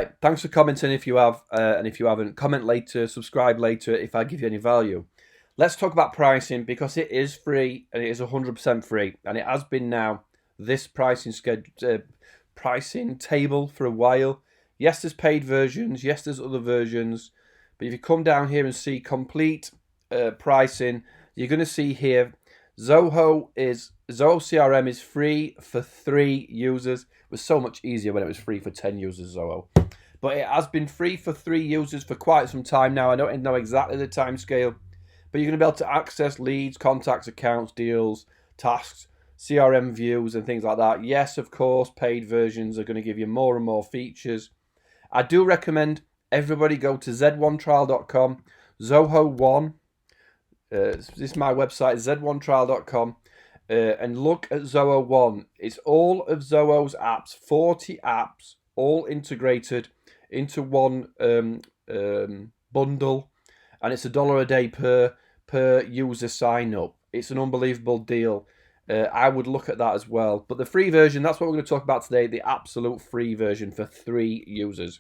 Right, thanks for commenting if you have, and if you haven't, comment later, subscribe later if I give you any value. Let's talk about pricing, because it is free and it is 100% free, and it has been now, this pricing table for a while. Yes, there's paid versions, yes, there's other versions, but if you come down here and see complete pricing, you're going to see here Zoho CRM is free for 3 users. It was so much easier when it was free for 10 users, Zoho. But it has been free for 3 users for quite some time now. I don't know exactly the time scale, but you're going to be able to access leads, contacts, accounts, deals, tasks, CRM views, and things like that. Yes, of course, paid versions are going to give you more and more features. I do recommend everybody go to z1trial.com, Zoho1. This is my website, z1trial.com, and look at Zoho 1. It's all of Zoho's apps, 40 apps, all integrated into one bundle, and it's $1 a day per user sign up. It's an unbelievable deal. I would look at that as well. But the free version, that's what we're going to talk about today, the absolute free version for 3 users.